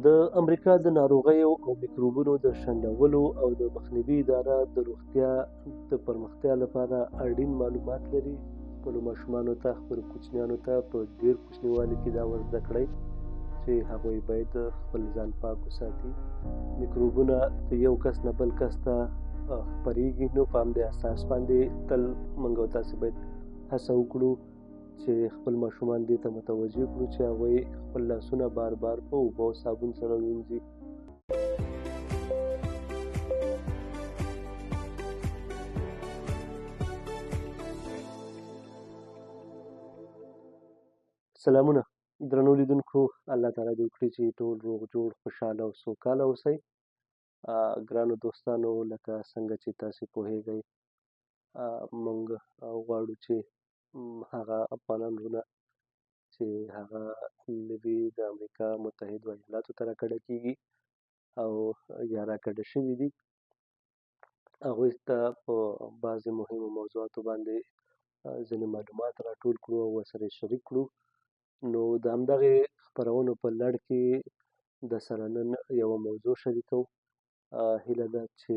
د امریکا د ناروغیو او میکروبونو د شنډولو او د مخنیوي اداره د روغتیا د پرمختیا لپاره اړین معلومات لري. خپلو ماشومانو ته خپلو کوچنیانو ته په ډېر کوچنیوالي کې دا ور زده کړئ چې هغوی باید خپل ځان پاک وساتي. میکروبونه د یو کس نه بل کس ته خپریږي، نو په همدې اساس باندې تل موږ او تاسې باید هڅه وکړو چې خپل ماشومان دې ته متوجه کړو چې هغوی خپل لاسونه بار بار په اوبو او صابون سره ووینځي. سلامونه درنو لیدونکو، الله تعالی دې وکړي چې ټول روغ جوړ خوشحاله او سوکاله اوسئ. ګرانو دوستانو، لکه څنګه چې تاسې پوهیږئ، موږ غواړو چې هغه افغانان وروڼه چې هغه لوي د امریکا متحدو ایالاتو ته راکډه کیږي او یا راکډه شوي دي، هغوی ته په بعضې مهمو موضوعاتو باندې ځینې معلومات راټول کړو او ورسره یې شریک کړو. نو د همدغې خپرونو په لړ کې د سره نن یوه موضوع شریکوو. هیله ده چې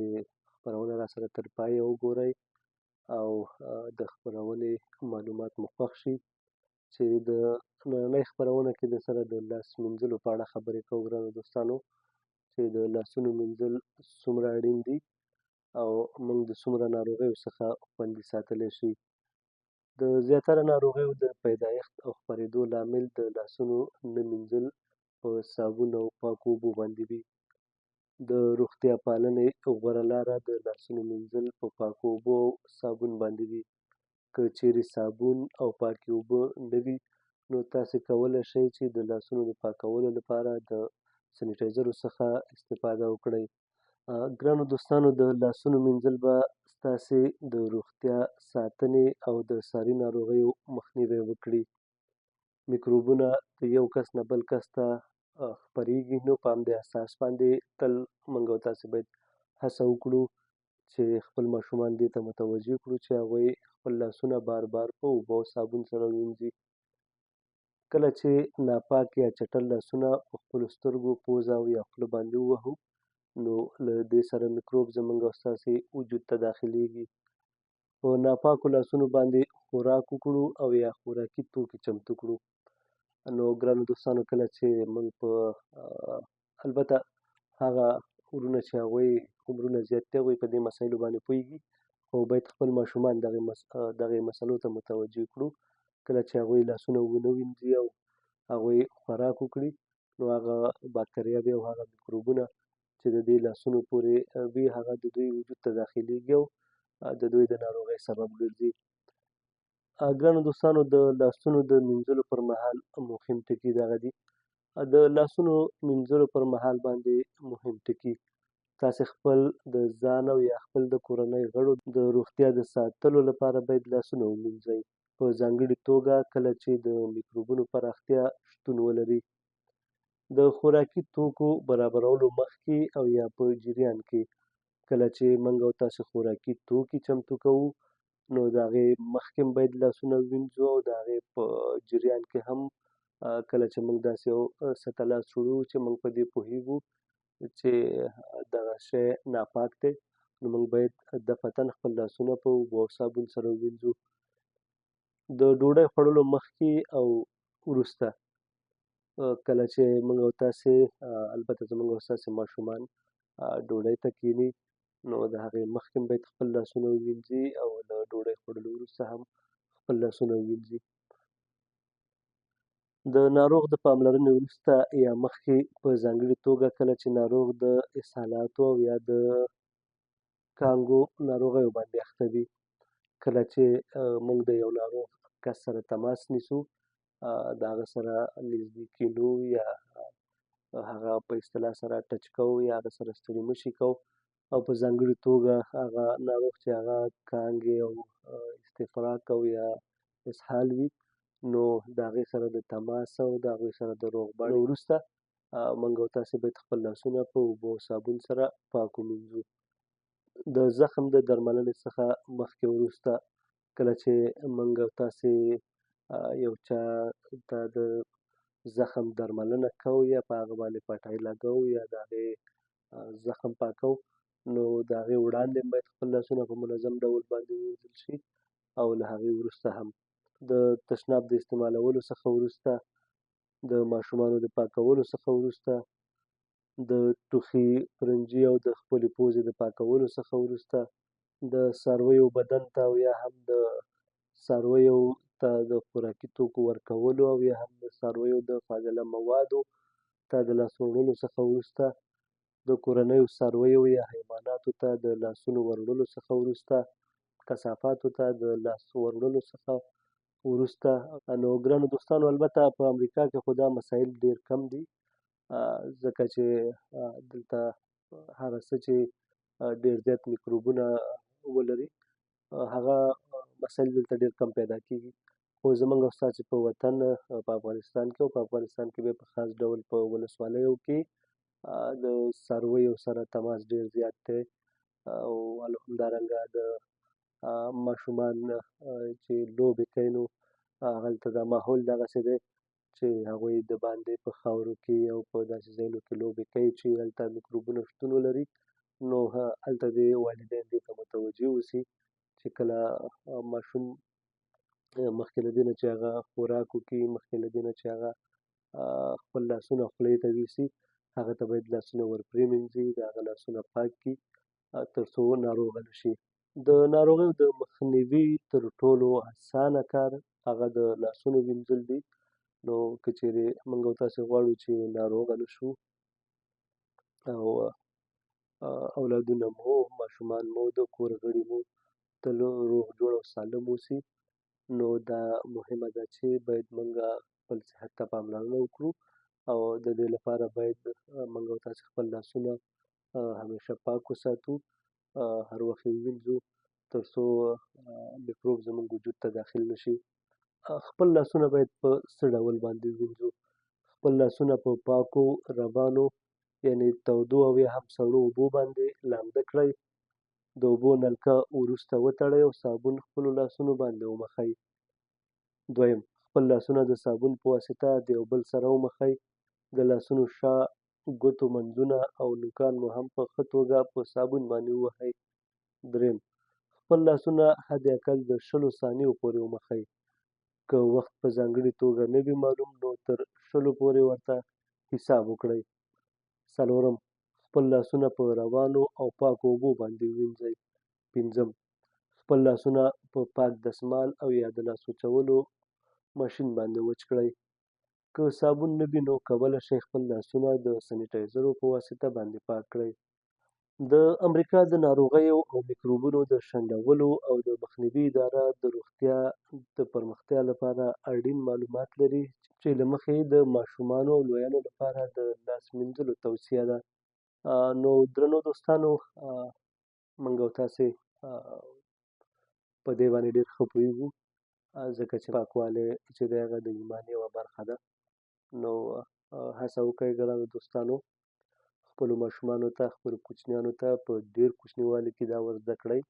خپرونه راسره تر پایه وګورئ او د خپرونې معلومات مو خوښ شي. چې د نننۍ خپرونه کې د سره د لاس مینځلو په اړه خبرې کوو. ګرانو دوستانو، چې د لاسونو مینځل څومره اړین دي او موږ د څومره ناروغیو څخه خوندي ساتلی شي. د زیاتره ناروغیو د پیدایښت او خپرېدو لامل د لاسونو نه مینځل په صابون او پاکو اوبو باندې وي. د روغتیا پالنې غوره لاره د لاسونو مینځل په پاکو اوبو او صابون باندې وي. که چیرې صابون او پاکې اوبه نه وي، نو تاسې کولی شئ چې د لاسونو د پاکولو لپاره د سینیټایزرو څخه استفاده وکړئ. ګرانو دوستانو، د لاسونو مینځل به ستاسې د روغتیا ساتنې او د ساري ناروغیو مخنیوی وکړي. میکروبونه د یو کس نه بل کس ته خپریږي، نو په همدې اساس باندې تل موږ او تاسې باید هڅه وکړو چې خپل ماشومان دې ته متوجه کړو چې هغوی خپل لاسونه بار بار په اوبو او صابون سره ووینځي. کله چې ناپاک یا چټل لاسونه په خپلو سترګو، پوزه او یا خوله باندې ووهو، نو له دې سره میکروب زموږ او ستاسې وجود ته داخلیږي. په ناپاکو لاسونو باندې خوراک وکړو او یا خوراکي توکي چمتو کړو. نو ګرانو دوستانو، کله چې موږ په البته هغه وروڼه چې هغوی عمرونه زیات دي، هغوی په دې مسایلو باندې پوهېږي، خو باید خپل ماشومان دغې مسلو ته متوجه کړو. کله چې هغوی لاسونه ونه وینځي او هغوی خوراک وکړي، نو هغه باکتریاوې او هغه میکروبونه چې د دې لاسونو پورې وي، هغه د دوی وجود ته داخلیږي او د دوی د ناروغۍ سبب ګرځي. ګرانو دوستانو، د لاسونو د مینځلو پر مهال مهم ټکي دغه دي. د لاسونو مینځلو پر مهال باندې مهم ټکي: تاسې خپل د ځان او یا خپل د کورنۍ غړو د روغتیا د ساتلو لپاره باید لاسونه ومینځئ، په ځانګړې توګه کله چې د میکروبونو پراختیا شتون ولري. د خوراکي توکو برابرولو مخکې او یا په جریان کې، کله چې موږ او تاسې خوراکي توکي چمتو کوو، نو د هغې مخکې هم باید لاسونه ووینځو او د هغې په جریان کې هم کله چې موږ داسې یو څه ته لاس وړو چې موږ په دې پوهېږو چې دغه شی ناپاک دی، نو موږ باید دفعتاً خپل لاسونه په اوبو او صابون سره ووینځو. د ډوډۍ خوړلو مخکې او وروسته، کله چې موږ او تاسې البته زموږ او ستاسې ماشومان ډوډۍ ته کښېني، نو د هغې مخکې هم باید خپل لاسونه ووینځي او له ډوډۍ خوړلو وروسته هم خپل لاسونه ووینځي. د ناروغ د پاملرنې وروسته یا مخکې، په ځانګړې توګه کله چې ناروغ د اسهالاتو او یا د کانګو ناروغیو باندې اخته وي، کله چې موږ د یو ناروغ کس سره تماس نیسو، د هغه سره نږدې کینو یا هغه په اصطلاح سره ټچ کوو یا هغه سره ستړي مشي کوو، او په ځانګړې توګه هغه ناروغ چې هغه کانګې او استفراق او یا اسهال وي، نو د هغې سره د تماس او د هغوی سره د روغبړ وروسته موږ او تاسې باید خپل لاسونه په اوبو او صابون سره پاک ومینځو. د زخم د درملنې څخه مخکې وروسته، کله چې موږ او تاسې یو چا ته د زخم درملنه کوو یا په هغه باندې پټۍ لګوو یا د هغې زخم پاکوو، نو د هغې وړاندې هم باید خپل لاسونه په منظم ډول باندې ووینځل شي، او له هغې وروسته هم د تشناب د استعمالولو څخه وروسته، د ماشومانو د پاکولو څخه وروسته، د ټوخي پرنجي او د خپلې پوزې د پاکولو څخه وروسته، د څارویو بدن ته او یا هم د څارویو ته د خوراکي توکو ورکولو او یا هم د څارویو د فاضله موادو ته د لاس وړلو څخه وروسته، د کورنیو څارویو یا حیواناتو ته د لاسونو وروړلو څخه وروسته، کثافاتو ته د لاس وروړلو څخه وروسته. نو ګرانو دوستانو، البته په امریکا کې خو دا مسایل ډېر کم دي، ځکه چې دلته هغه څه چې ډېر زیات میکروبونه ولري هغه مسایل دلته ډېر کم پیدا کېږي. خو زموږ او ستاسې په وطن په افغانستان کې، او په افغانستان کې بیا په خاص ډول په ولسوالیو کې د څارویو سره تماس ډېر زیات دی، او همدارنګه د ماشومان چې لوبې کوي نو هلته دا ماحول دغسې دی چې هغوی د باندې په خاورو کې او په داسې ځایونو کې لوبې کوي چې هلته میکروبونه شتون ولري. نو هلته دې والدین دې ته متوجه اوسي چې کله ماشوم مخکې له دې نه چې هغه خوراک وکړي، مخکې له دې نه چې هغه خپل لاسونه خولې ته یوسي، هغه ته باید لاسونه ور پرېمنځي، د هغه لاسونه پاک کړي تر څو ناروغه نه شي. د ناروغیو د مخنیوي تر ټولو اسانه کار هغه د لاسونو وینځل دي. نو که چېرې موږ او تاسې غواړو چې ناروغه نه شو او اولادونه مو، ماشومان مو، د کور غړي مو تل روغ جوړ او سالم اوسي، نو دا مهمه ده چې باید موږ خپل صحت ته پاملرنه وکړو، او د دې لپاره باید موږ او تاسې خپل لاسونه همیشه پاک وساتو، هر وخت یې ووینځو تر څو میکروب زموږ وجود ته داخل نه شي. خپل لاسونه باید په څه ډول باندې ووینځو؟ خپل لاسونه په پاکو روانو یعنې تودو او یا هم سړو اوبو باندې لامده کړئ، د اوبو نلکه وروسته وتړئ او صابون خپلو لاسونو باندې ومښئ. دویم، خپل لاسونه د صابون په واسطه د یو بل سره ومښئ، د لاسونو شا، ګوتو منځونه او نوکان مو هم په ښه توګه په صابون باندې ووهئ. دریم، خپل لاسونه حد اقل د 20 ثانیو پورې ومښئ. که وخت په ځانګړې توګه نه وي معلوم نو تر 20 پورې ورته حساب وکړئ. څلورم، خپل لاسونه په روانو او پاکو اوبو باندې ووینځئ. پنځم، خپل لاسونه په پاک دستمال او یا د لاس وچولو ماشین باندې وچ کړئ. که صابون نه وي نو کولی شئ خپل لاسونه د سینیټایزرو په واسطه باندې پاک کړئ. د امریکا د ناروغیو او میکروبونو د شنډولو او د مخنیوي اداره د روغتیا د پرمختیا لپاره اړین معلومات لري چې له مخې د ماشومانو او لویانو لپاره د لاس مینځلو توصیه ده. نو درنو دوستانو، موږ او تاسې په دې باندې ډېر ښه پوهېږو، ځکه چې پاکوالی چې دی هغه د ایمان یوه برخه ده. نو هڅه وکړئ ګرانو دوستانو، خپلو ماشومانو ته، خپلو کوچنیانو ته په ډېر کوچنیوالي کې دا ور زده کړئ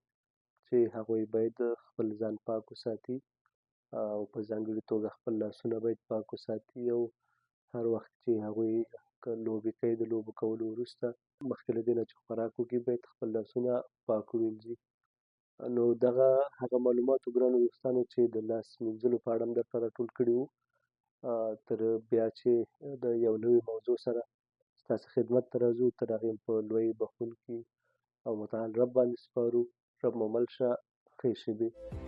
چې هغوی باید خپل ځان پاک وساتي، او په ځانګړې توګه خپل لاسونه باید پاک وساتي، او هر وخت چې هغوی که لوبې کوي د لوبو کولو وروسته مخکې له دې نه چې خوراک وکړي باید خپل لاسونه پاک ووینځي. نو دغه هغه معلومات وو ګرانو دوستانو چې د لاس مینځلو په اړه م درته راټول کړي وو. تر بیا چې د یو نوي موضوع سره ستاسې خدمت ته راځو، تر هغې په لوی بخښونکي او متعال رب باندې سپارو. رب مو مل شه، ښې شېبې.